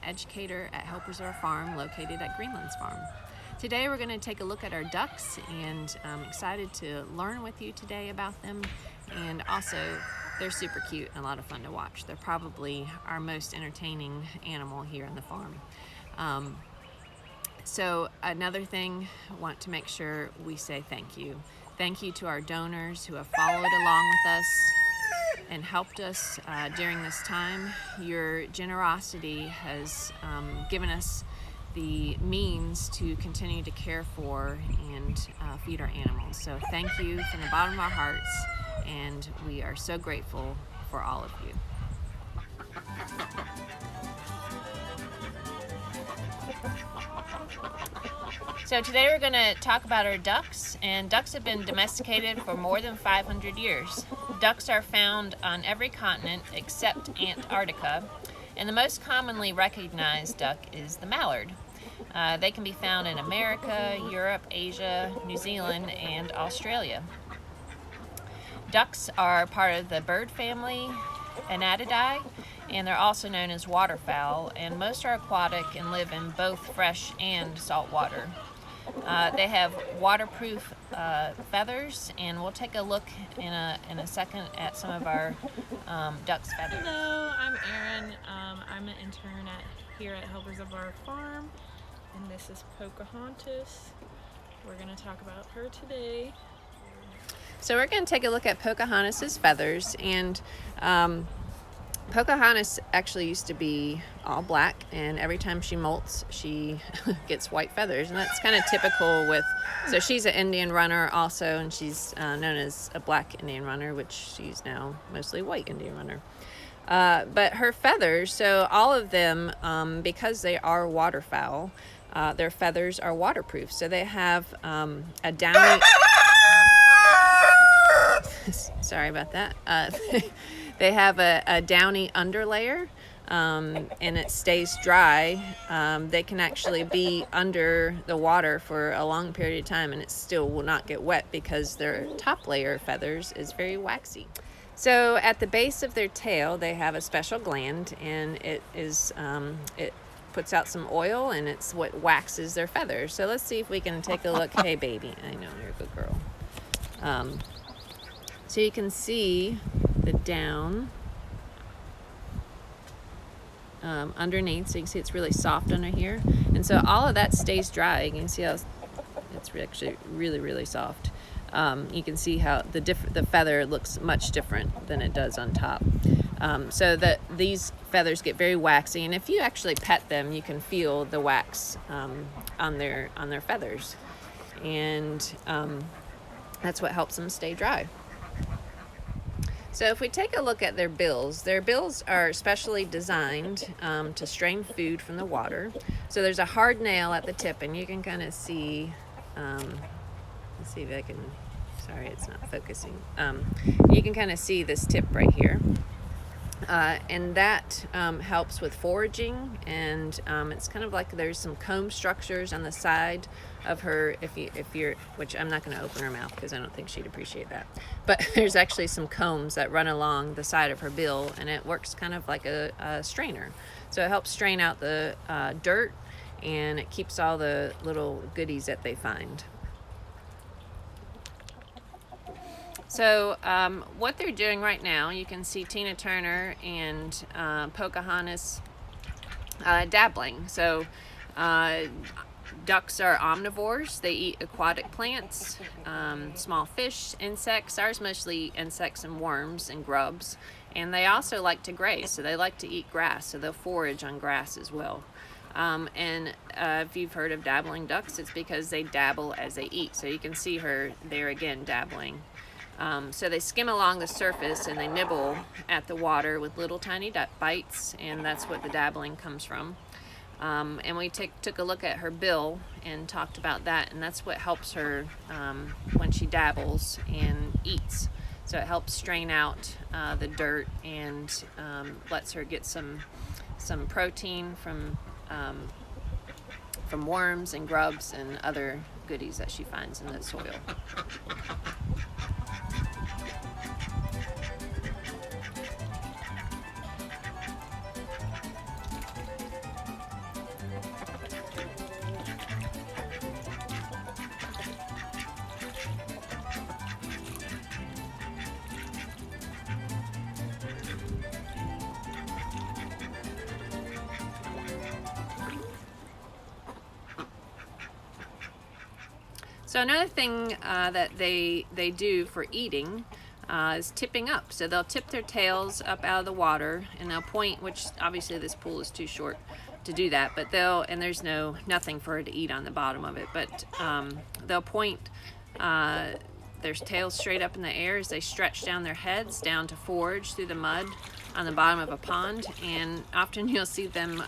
educator at Hope Reserve Farm located at Greenlands Farm. Today we're going to take a look at our ducks, and I'm excited to learn with you today about them. And also, they're super cute and a lot of fun to watch. They're probably our most entertaining animal here on the farm. So another thing, I want to make sure we say thank you. Thank you to our donors who have followed along with us and helped us during this time. Your generosity has given us the means to continue to care for and feed our animals. So thank you from the bottom of our hearts, and we are so grateful for all of you. So today we're going to talk about our ducks, and ducks have been domesticated for more than 500 years. Ducks are found on every continent except Antarctica, and the most commonly recognized duck is the mallard. They can be found in America, Europe, Asia, New Zealand, and Australia. Ducks are part of the bird family, Anatidae, and they're also known as waterfowl, and most are aquatic and live in both fresh and salt water. They have waterproof feathers, and we'll take a look in a second at some of our ducks' feathers. Hello, I'm Erin. I'm an intern here at Hope Reserve Farm, and this is Pocahontas. We're going to talk about her today. So we're going to take a look at Pocahontas's feathers, and Pocahontas actually used to be all black, and every time she molts she gets white feathers, and that's kind of typical with, so she's an Indian runner also, and she's known as a black Indian runner, which she's now mostly white Indian runner. But her feathers, so all of them, because they are waterfowl, their feathers are waterproof, so they have a downy sorry about that. They have a downy underlayer, and it stays dry. They can actually be under the water for a long period of time, and it still will not get wet because their top layer of feathers is very waxy. So at the base of their tail, they have a special gland, and it puts out some oil, and it's what waxes their feathers. So let's see if we can take a look. Hey, baby. I know, you're a good girl. So you can see the down underneath, so you can see it's really soft under here, and so all of that stays dry. You can see how it's actually really soft. You can see how the feather looks much different than it does on top. So that these feathers get very waxy, and if you actually pet them, you can feel the wax on their feathers, and that's what helps them stay dry. So if we take a look at their bills are specially designed to strain food from the water. So there's a hard nail at the tip, and you can kind of see, let's see if I can, sorry, it's not focusing. You can kind of see this tip right here. And that helps with foraging, and it's kind of like there's some comb structures on the side of her, if you're, which I'm not going to open her mouth because I don't think she'd appreciate that, but there's actually some combs that run along the side of her bill, and it works kind of like a strainer. So it helps strain out the dirt, and it keeps all the little goodies that they find. So what they're doing right now, you can see Tina Turner and Pocahontas dabbling. So ducks are omnivores. They eat aquatic plants, small fish, insects. Ours mostly insects and worms and grubs. And they also like to graze, so they like to eat grass, so they'll forage on grass as well. And if you've heard of dabbling ducks, it's because they dabble as they eat. So you can see her there again dabbling. So they skim along the surface, and they nibble at the water with little tiny bites, and that's what the dabbling comes from. And we took a look at her bill and talked about that, and that's what helps her when she dabbles and eats. So it helps strain out the dirt and lets her get some protein from worms and grubs and other goodies that she finds in the soil. So another thing that they do for eating is tipping up. So they'll tip their tails up out of the water, and they'll point, which obviously this pool is too short to do that, but and there's nothing for her to eat on the bottom of it, but they'll point their tails straight up in the air as they stretch down their heads down to forage through the mud on the bottom of a pond, and often you'll see them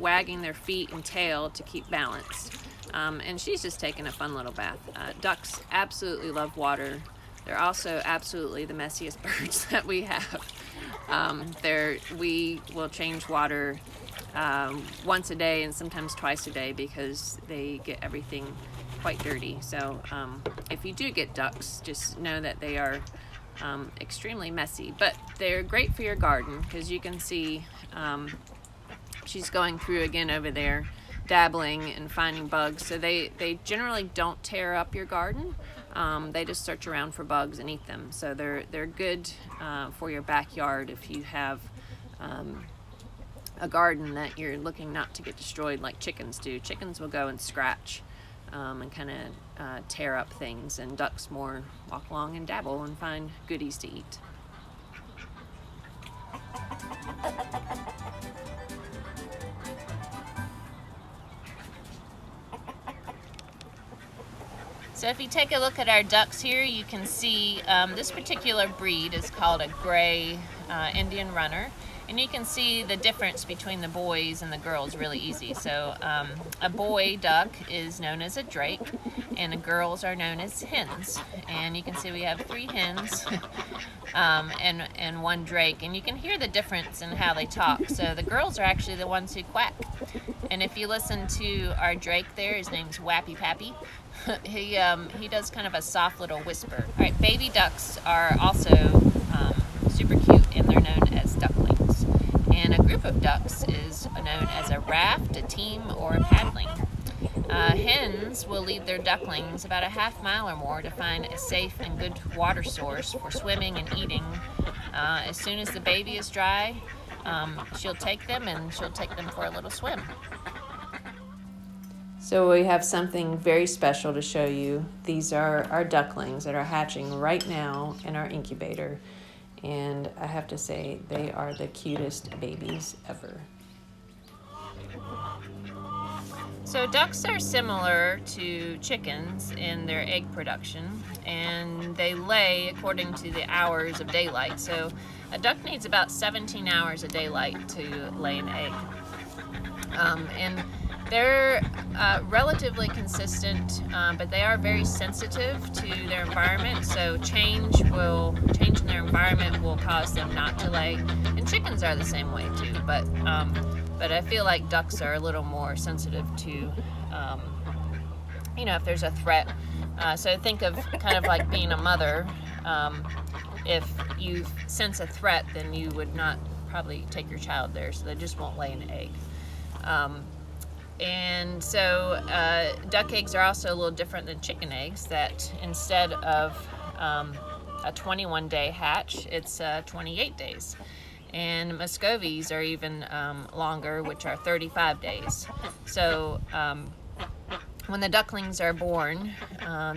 wagging their feet and tail to keep balance. And she's just taking a fun little bath. Ducks absolutely love water. They're also absolutely the messiest birds that we have. We will change water once a day and sometimes twice a day because they get everything quite dirty. So if you do get ducks, just know that they are extremely messy, but they're great for your garden because you can see she's going through again over there, dabbling and finding bugs. So they generally don't tear up your garden. They just search around for bugs and eat them. So they're good for your backyard if you have a garden that you're looking not to get destroyed like chickens do. Chickens will go and scratch and kind of tear up things, and ducks more walk along and dabble and find goodies to eat. So if you take a look at our ducks here, you can see this particular breed is called a gray Indian runner. And you can see the difference between the boys and the girls really easy. So a boy duck is known as a drake, and the girls are known as hens. And you can see we have 3 hens and 1 drake. And you can hear the difference in how they talk. So the girls are actually the ones who quack. And if you listen to our drake there, his name's Wappy Pappy. He does kind of a soft little whisper. All right, baby ducks are also super cute, and they're known as ducklings. And a group of ducks is known as a raft, a team, or a paddling. Hens will lead their ducklings about a half mile or more to find a safe and good water source for swimming and eating. As soon as the baby is dry, she'll take them for a little swim. So we have something very special to show you. These are our ducklings that are hatching right now in our incubator. And I have to say, they are the cutest babies ever. So ducks are similar to chickens in their egg production, and they lay according to the hours of daylight. So a duck needs about 17 hours of daylight to lay an egg. And they're relatively consistent, but they are very sensitive to their environment. So change in their environment will cause them not to lay. And chickens are the same way too. But I feel like ducks are a little more sensitive to, if there's a threat. So think of kind of like being a mother. If you sense a threat, then you would not probably take your child there. So they just won't lay an egg. And so duck eggs are also a little different than chicken eggs, that instead of a 21-day hatch, it's 28 days. And Muscovies are even longer, which are 35 days. So when the ducklings are born,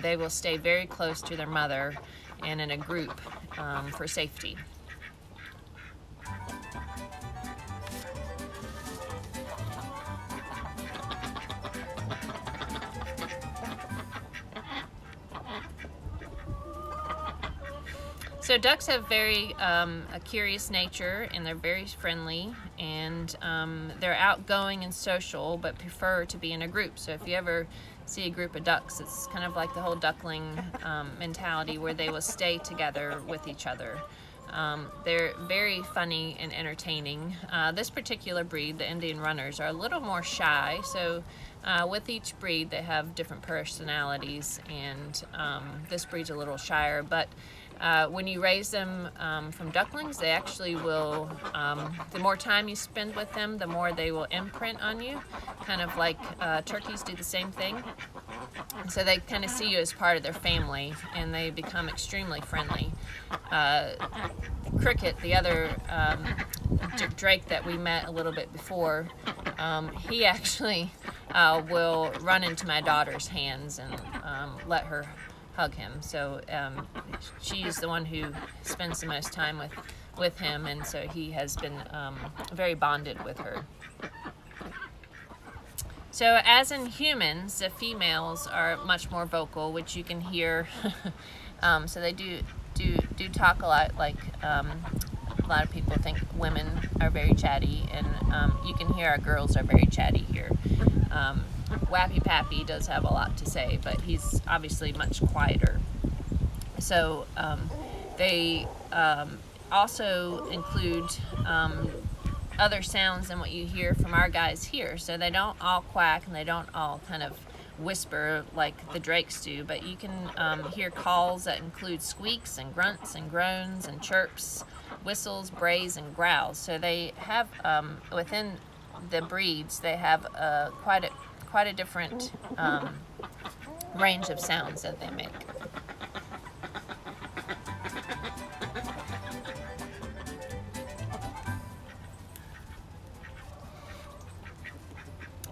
they will stay very close to their mother and in a group for safety. So ducks have very a curious nature, and they're very friendly, and they're outgoing and social, but prefer to be in a group. So if you ever see a group of ducks, it's kind of like the whole duckling mentality, where they will stay together with each other. They're very funny and entertaining. This particular breed, the Indian runners, are a little more shy. So with each breed, they have different personalities, and this breed's a little shyer, but when you raise them from ducklings, they actually will, the more time you spend with them, the more they will imprint on you, kind of like turkeys do the same thing. So they kind of see you as part of their family, and they become extremely friendly. Cricket, the other drake that we met a little bit before, he actually will run into my daughter's hands and let her hug him. So she is the one who spends the most time with him, and so he has been very bonded with her. So as in humans, the females are much more vocal, which you can hear. So they do talk a lot. Like a lot of people think women are very chatty, and you can hear our girls are very chatty here. Wappy Pappy does have a lot to say, but he's obviously much quieter. So they also include other sounds than what you hear from our guys here. So they don't all quack, and they don't all kind of whisper like the drakes do, but you can hear calls that include squeaks and grunts and groans and chirps, whistles, brays, and growls. So they have, within the breeds, they have quite a different range of sounds that they make.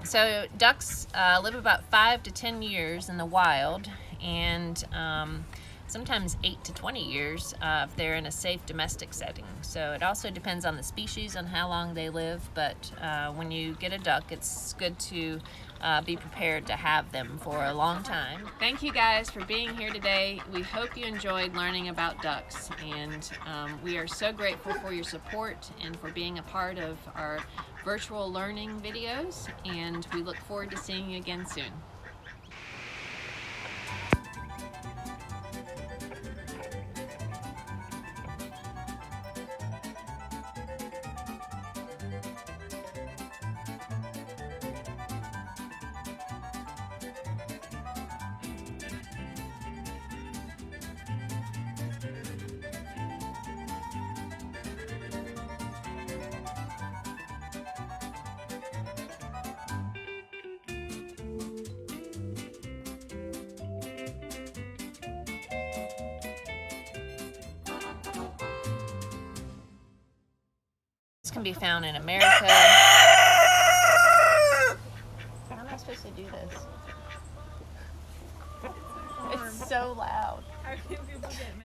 So ducks live about 5 to 10 years in the wild, and sometimes 8 to 20 years if they're in a safe domestic setting. So it also depends on the species on how long they live, but when you get a duck, it's good to be prepared to have them for a long time. Thank you guys for being here today. We hope you enjoyed learning about ducks, and we are so grateful for your support and for being a part of our virtual learning videos, and we look forward to seeing you again soon. This can be found in America. How am I supposed to do this? It's so loud. How can people get